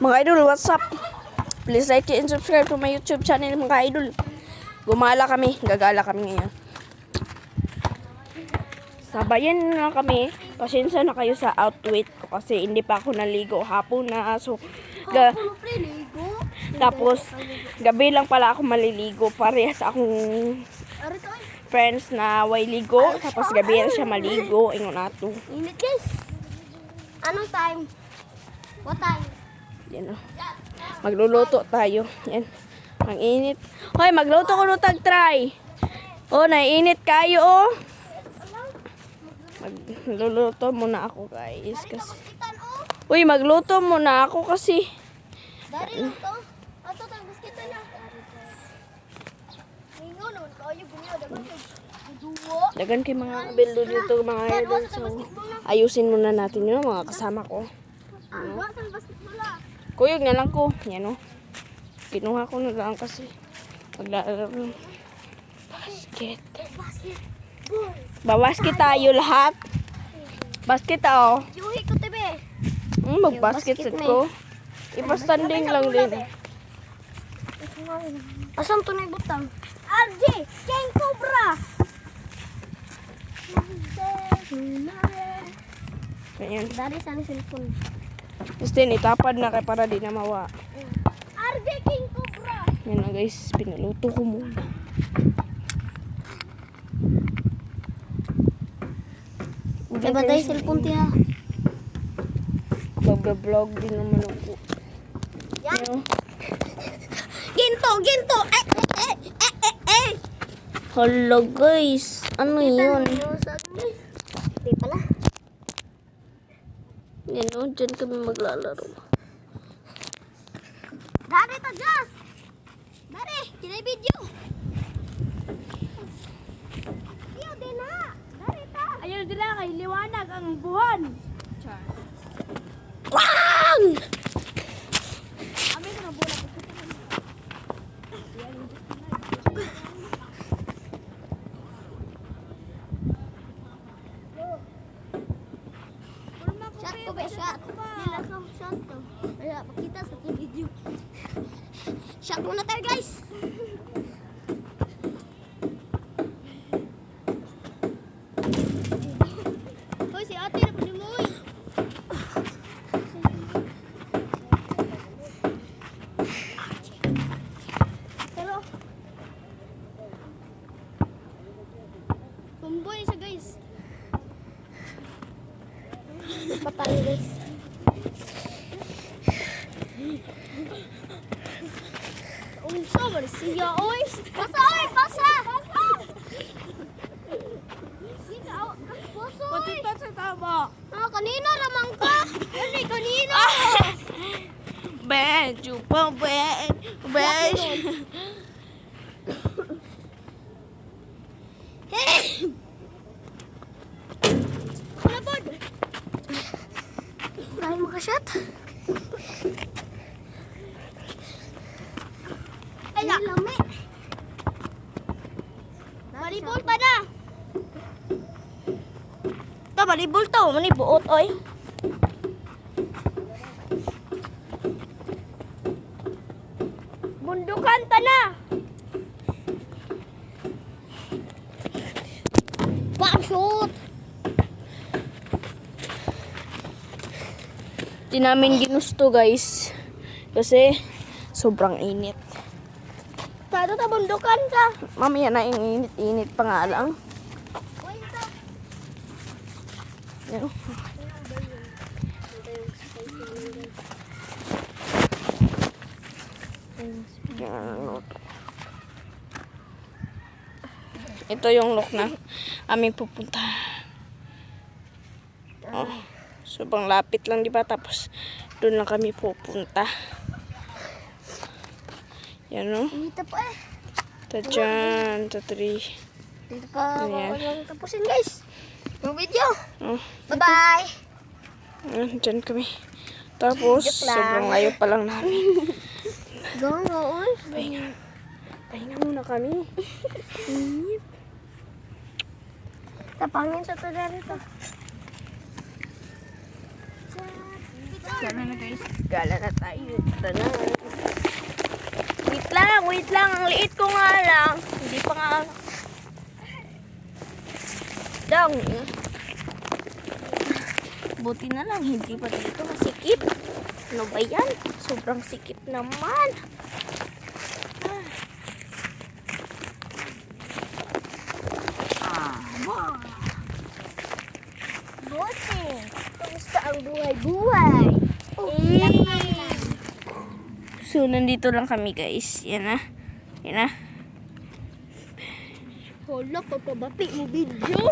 Mga idol, what's up? Please like and subscribe to my YouTube channel, mga idol. Gumala kami, gagala kami ngayon. Sabayan na kami. Pasensya na kayo sa outfit ko kasi hindi pa ako naligo. Hapon na. So, tapos, gabi lang pala ako maliligo. Parehas akong friends na way ligo. Tapos, gabi na siya maligo. Ingon nato. Init guys. Anong time? What time? Yan o. Magluluto tayo. Yan. Ang init. Hoy, magluto ko no tag-try. Oh, naiinit kayo oh. Magluluto muna ako guys. Kasi... Uy, magluto muna ako kasi. Dari lang to. Ato tang biskita na. Mingon naman kayo gumiya dapat duwo. Dagan kay mga bildo dito mga idol. So, ayusin muna natin yun mga kasama ko. Wa sang basketball ah. Kuyog na lang ko. Yan o. Kinuha ko na lang kasi. Maglalaro. Basket. Babasket tayo lahat. Basket oh. Yuhi ko tebe. Mag-basket set ko. Ipastanding lang din. Asam to na butang? RJ, King Cobra. Ayan. Dari sa cellphone. Justin, itapad na kay para di na mawa. RJ King Cobra. Yan na guys, pinaluto ko muna. Diba tayo cellphone tiya? Mag-vlog din naman ako. Yan. Ano? Ginto. Hala guys, ano yun? Di pala. Yan o, dyan kami maglalaro. Dari ta Jazz. Dari, kinay video. Iyo din na. Dari ta. Ayaw nila kay liwanag ang buwan. Wang! Amin na bola ko. Shot ko ba shot? Nila ko shot to. Kaya pakita sa ating video. Shot muna tayo guys. Hoy si ate na pwede mo eh. Pero Pumboy siya guys. Patay guys. Unsa man siya oy? Pasa oy, pasa. Sika pasa oy. Patita sa tama. Ah, kanina lamang ka. Dali kanina. Ben, chupa, ben. Ben. Wala pod. Dahil makashot. Ay, lami. Volleyball pa na. Ta balibol to, mani buot oy. Bundukan ta na. Bang shoot. Di namin ginusto guys. Kasi sobrang init. Tado ta bundukan ka. Mamaya na yung init-init pa nga lang. Wait ka. Yan. Yan. Ito yung look na aming pupunta. Oh, sobrang lapit lang di ba? Tapos doon lang kami pupunta. Yan o. Dito pa eh. Ito dyan. Ito 3. Dito pa Ayan. yung tapusin guys. Yung video. Oh, Bye-bye. dyan kami. Tapos, Joke lang. sobrang layo pa lang namin. Ganoon. Pahinga. Pahinga muna kami. Init. Tapangin sa to dito. Gala na guys. Gala na tayo. Tara na. Wait lang. Ang liit ko nga lang. Hindi pa nga. Dang. Buti na lang. Hindi pa dito masikip. Ano ba yan? Sobrang sikip naman. Buti. Kamusta ang buhay-buhay? So, nandito lang kami guys. Yan na. Yan na. Hala, papabapi mo video.